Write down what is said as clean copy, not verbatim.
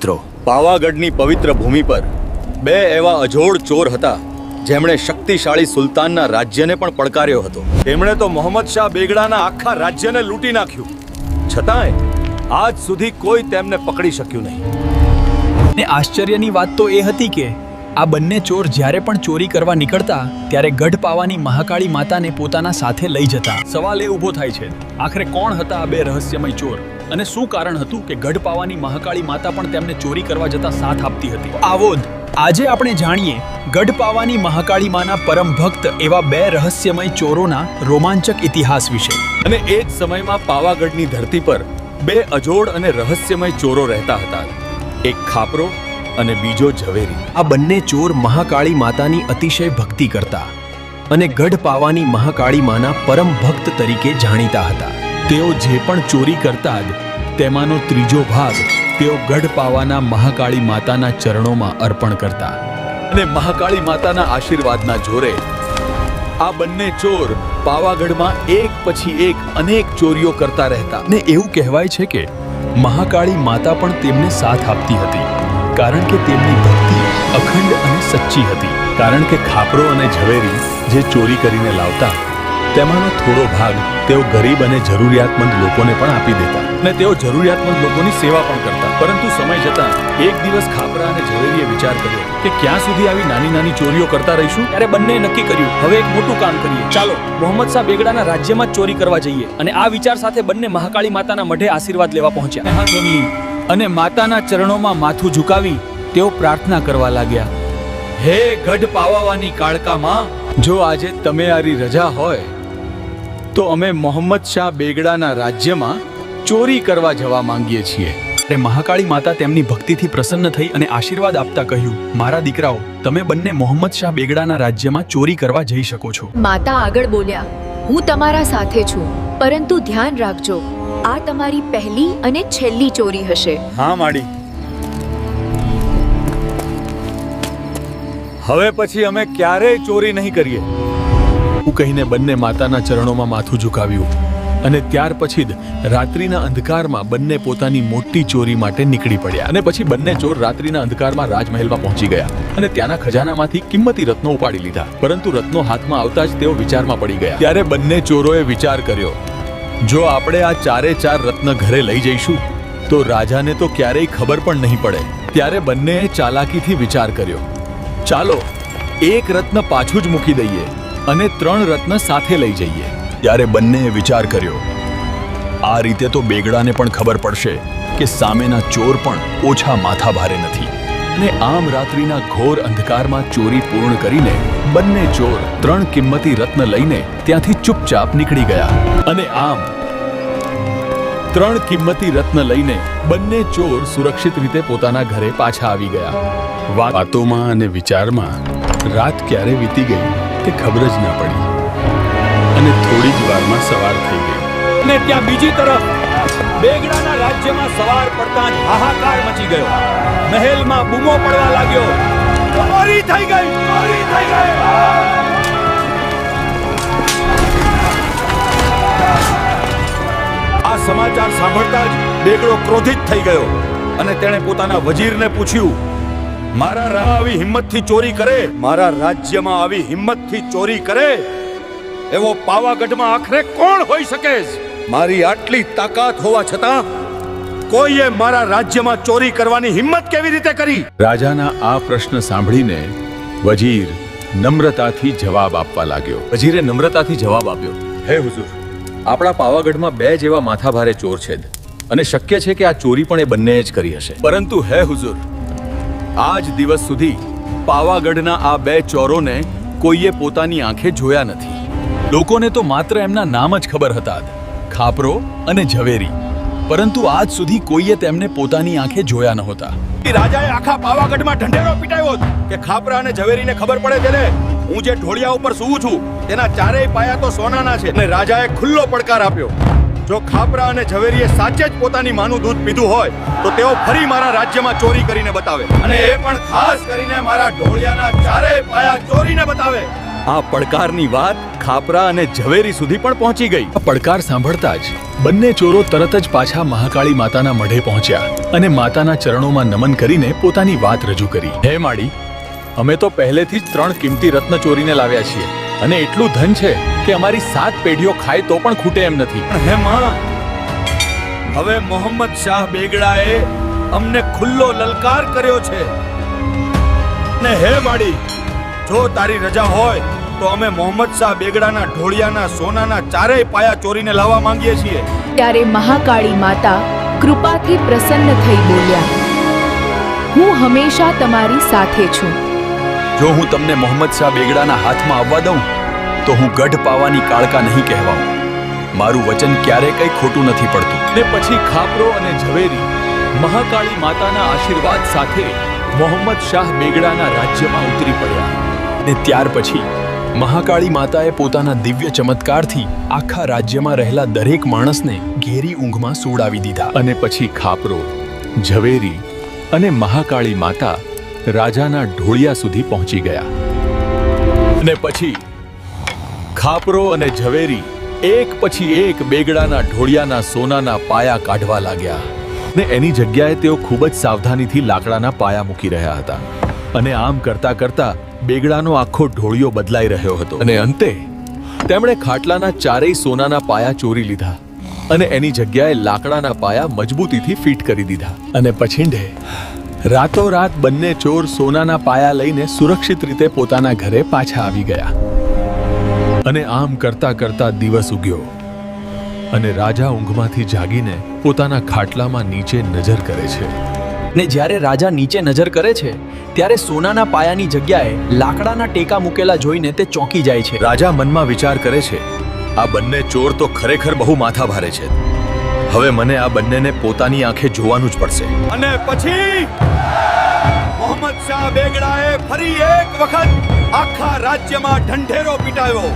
મિત્રો, પાવાગઢની પવિત્ર ભૂમિ પર બે એવા અજોડ ચોર હતા જેમણે શક્તિશાળી સુલતાનના રાજ્યને પણ પડકાર્યો હતો. તેમણે તો મોહમ્મદ શાહ બેગડાના આખા રાજ્યને લૂંટી નાખ્યું, છતાંય આજ સુધી કોઈ તેમને પકડી શક્યું નહીં. ને આશ્ચર્યની વાત તો એ હતી કે આ બંને ચોર જ્યારે પણ ચોરી કરવા નીકળતા ત્યારે ગઢ પાવાની મહાકાળી માતાને પોતાના સાથે લઈ જતા. સવાલ એ ઊભો થાય છે, આખરે કોણ હતા આ બે રહસ્યમય ચોર અને શું કારણ હતું કે ગઢ પાવાની મહાકાળી માતા પણ તેમને ચોરી કરવા જતા સાથ આપતી હતી? આવો જ આજે આપણે જાણીએ ગઢ પાવાની મહાકાળી માના પરમ ભક્ત એવા બે રહસ્યમય ચોરોના રોમાંચક ઇતિહાસ વિશે. અને એ જ સમયમાં પાવાગઢની ધરતી પર બે અજોડ અને રહસ્યમય ચોરો રહેતા હતા, એક ખાપરો અને બીજો ઝવેરી. આ બંને ચોર મહાકાળી માતાની અતિશય ભક્તિ કરતા અને ગઢ પાવાની મહાકાળી માના પરમ ભક્ત તરીકે જાણીતા હતા. તેઓ જે પણ ચોરી કરતા જ તેમાંનો ત્રીજો ભાગ તેઓ ગઢ પાવાના મહાકાળી માતાના ચરણોમાં અર્પણ કરતા. અને મહાકાળી માતાના આશીર્વાદના જોરે આ બંને ચોર પાવાગઢમાં એક પછી એક અનેક ચોરીઓ કરતા રહેતા. ને એવું કહેવાય છે કે મહાકાળી માતા પણ તેમને સાથ આપતી હતી, કારણ કે તેમની ભક્તિ અખંડ અને સચ્ચી હતી. કારણ કે ખાપરો અને ઝવેરી જે ચોરી કરીને લાવતા તેમાંનો થોડો ભાગ તેઓ ગરીબ અને જરૂરિયાતમંદ લોકોને પણ આપી દેતા અને તેઓ જરૂરિયાતમંદ લોકોની સેવા પણ કરતા. પરંતુ સમય જતાં એક દિવસ ખાપરા અને ઝવેરીએ વિચાર કર્યો કે ક્યાં સુધી આવી નાની નાની ચોરીઓ કરતા રહીશું? ત્યારે બંનેએ નક્કી કર્યું, હવે એક મોટું કામ કરીએ, ચાલો મોહમ્મદ શાહ બેગડાના રાજ્યમાં જ ચોરી કરવા જઈએ. અને આ વિચાર સાથે બંને મહાકાળી માતાના મઢે આશીર્વાદ લેવા પહોંચ્યા અને માતાના ચરણોમાં માથું ઝુકાવી તેઓ પ્રાર્થના કરવા લાગ્યા, હે ગઢ પાવાની કાળકા માં, જો આજે તમે આરી રજા હોય તો અમે મોહમ્મદ શાહ બેગડાના રાજ્યમાં ચોરી કરવા જવા માંગીએ છીએ. અને મહાકાળી માતા તેમની ભક્તિથી પ્રસન્ન થઈ અને આશીર્વાદ આપતા કહ્યું, મારા દીકરાઓ, તમે બંને મોહમ્મદ શાહ બેગડાના રાજ્યમાં ચોરી કરવા જઈ શકો છો. માતા આગળ બોલ્યા, હું તમારા સાથે છું, પરંતુ ધ્યાન રાખજો, આ તમારી પહેલી અને છેલ્લી ચોરી હશે. હા માડી, હવે પછી અમે ક્યારેય ચોરી નહીં કરીએ. હું કહીને બંને માતાના ચરણોમાં માથું ઝુકાવ્યું અને ત્યાર પછી જ રાત્રિના અંધકારમાં બંને પોતાની મોટી ચોરી માટે નીકળી પડ્યા. અને પછી બંને ચોર રાત્રિના અંધકારમાં રાજમહેલમાં પહોંચી ગયા અને ત્યાંના ખજાનામાંથી કિંમતી રત્નો ઉપાડી લીધા. પરંતુ રત્નો હાથમાં આવતા જ તેઓ વિચારમાં પડી ગયા. ત્યારે બંને ચોરોએ વિચાર કર્યો, જો આપણે આ ચારે ચાર રત્ન ઘરે લઈ જઈશું તો રાજાને તો ક્યારેય ખબર પણ નહીં પડે. ત્યારે બંનેએ ચાલાકીથી વિચાર કર્યો, ચાલો એક રત્ન પાછું જ મૂકી દઈએ અને 3 રત્ન સાથે લઈ જઈએ. ત્યારે બંનેએ વિચાર કર્યો, આ રીતે તો બેગડાને પણ ખબર પડશે કે સામેના ચોર પણ ઓછા માથા ભારે નથી. અને આમ રાત્રિના ઘોર અંધકારમાં ચોરી પૂર્ણ કરીને બંને ચોર 3 કિંમતી રત્ન લઈને ત્યાંથી ચૂપચાપ નીકળી ગયા. અને આમ 3 કિંમતી રત્ન લઈને બંને ચોર સુરક્ષિત રીતે પોતાના ઘરે પાછા આવી ગયા. વાતોમાં અને વિચારમાં રાત ક્યારે વીતી ગઈ તે ખબર જ ન પડી અને થોડી જ વારમાં સવાર થઈ ગઈ. અને ત્યાં બીજી તરફ બેગડાના રાજ્યમાં સવાર પડતા જ હાહાકાર મચી ગયો. મહેલમાં બૂમો પડવા લાગ્યો, ચોરી થઈ ગઈ, ચોરી થઈ ગઈ. આ સમાચાર સાંભળતા જ બેગડો ક્રોધિત થઈ ગયો અને તેણે પોતાના વજીરને પૂછ્યું, મારા આવી હિંમતથી ચોરી કરે, મારા રાજ્યમાં આવી હિંમતથી ચોરી કરે એવો પાવાગઢમાં આખરે કોણ હોઈ શકે? મારી આટલી તાકાત હોવા છતાં કોઈએ મારા રાજ્યમાં ચોરી કરવાની હિંમત કેવી રીતે કરી? રાજાના આ પ્રશ્ન સાંભળીને વજીર નમ્રતાથી જવાબ આપવા લાગ્યો. વજીરે નમ્રતાથી જવાબ આપ્યો, હે હુજુર, આપણા પાવાગઢમાં 2 જેવા માથાભારે ચોર છે અને શક્ય છે કે આ ચોરી પણ એ બંનેએ જ કરી હશે. પરંતુ હે હુજુર, આજ દિવસ સુધી પાવાગઢના આ 2 ચોરોને કોઈએ પોતાની આંખે જોયા નથી. લોકોને તો માત્ર એમના નામ જ ખબર હતા, ખાપરો અને ઝવેરી, પરંતુ આજ સુધી કોઈએ તેમને પોતાની આંખે જોયા નહોતા. રાજાએ આખા પાવાગઢમાં ઢંઢેરો પીટાયો કે ખાપરા અને ઝવેરીને ખબર પડે તેને હું જે ઢોળિયા ઉપર સૂવું છું તેના ચારેય પાયા તો સોનાના છે. અને રાજાએ ખુલ્લો પડકાર આપ્યો, જો ખાપરા અને ઝવેરીએ સાચે જ પોતાની માનું દૂધ પીધું હોય તો તેઓ ફરી મારા રાજ્યમાં ચોરી કરીને બતાવે, અને એ પણ ખાસ કરીને મારા ઢોળિયાના ચારેય પાયા ચોરીને બતાવે. આ પડકારની વાત ખાપરા અને ઝવેરી સુધી પણ પહોંચી ગઈ. આ પડકાર સાંભળતા જ બંને ચોરો તરત જ પાછા મહાકાળી માતાના મઢે પહોંચ્યા અને માતાના ચરણોમાં નમન કરીને પોતાની વાત રજૂ કરી. હે માડી, અમે તો પહેલેથી જ 3 કિંમતી રત્ન ચોરીને લાવ્યા છીએ અને એટલું ધન છે કે અમારી 7 પેઢીઓ ખાય તો પણ ખૂટે એમ નથી. હે માં, હવે મોહમ્મદ શાહ બેગડાએ અમને ખુલ્લો લલકાર કર્યો છે ને હે માડી, જો તારી રજા હોય તો અમે મોહમ્મદ શાહ બેગડાના ઢોળિયાના સોનાના 4 પાયા ચોરીને લાવવા માંગીએ છીએ. ત્યારે મહાકાળી માતા કૃપાથી પ્રસન્ન થઈ બોલ્યા, હું હંમેશા તમારી સાથે છું. જો હું તમને મોહમ્મદ શાહ બેગડાના હાથમાં આવવા દઉં તો હું ગઢ પાવાની કાળકા નહીં કહેવાઉં. મારું વચન ક્યારેય કંઈ ખોટું નથી પડતું. ને પછી ખાપરો અને ઝવેરી મહાકાળી માતાના આશીર્વાદ સાથે મોહમ્મદ શાહ બેગડાના રાજ્યમાં ઉતરી પડ્યા. ને ત્યાર પછી મહાકાળી માતાએ પોતાના દિવ્ય ચમત્કારથી આખા રાજ્યમાં રહેલા દરેક માણસને ઘેરી ઊંઘમાં સુવડાવી દીધા. અને પછી ખાપરો, ઝવેરી અને મહાકાળી માતા રાજાના ઢોળિયા સુધી પહોંચી ગયા. અને પછી ખાપરો અને ઝવેરી એક પછી એક બેગડાના ઢોળિયાના સોનાના પાયા કાઢવા લાગ્યા. ને એની જગ્યાએ તેઓ ખૂબ જ સાવધાનીથી લાકડાના પાયા મૂકી રહ્યા હતા. અને આમ કરતા કરતા બેગડાનો આખો ઢોળિયો બદલાઈ રહ્યો હતો. અને અંતે તેમણે ખાટલાના 4 સોનાના પાયા ચોરી લીધા અને એની જગ્યાએ લાકડાના પાયા મજબૂતીથી ફિટ કરી દીધા. અને પછીંડે રાતોરાત બંને ચોર સોનાના પાયા લઈને સુરક્ષિત રીતે પોતાના ઘરે પાછા આવી ગયા. અને આમ કરતા કરતા દિવસ ઉગ્યો અને રાજા ઊંઘમાંથી જાગીને પોતાના ખાટલામાં નીચે નજર કરે છે. ને જ્યારે રાજા નીચે નજર કરે છે ત્યારે સોનાના પાયાની જગ્યાએ લાકડાના ટેકા મૂકેલા જોઈને તે ચોંકી જાય છે. રાજા મનમાં વિચાર કરે છે, આ બંને ચોર તો ખરેખર બહુ માથાભારે છે. હવે મને આ બંનેને પોતાની આંખે જોવાનું જ પડશે. અને પછી મોહમ્મદ શાહ બેગડાએ ફરી એક વખત આખા રાજ્યમાં ઢંઢેરો પીટાયો.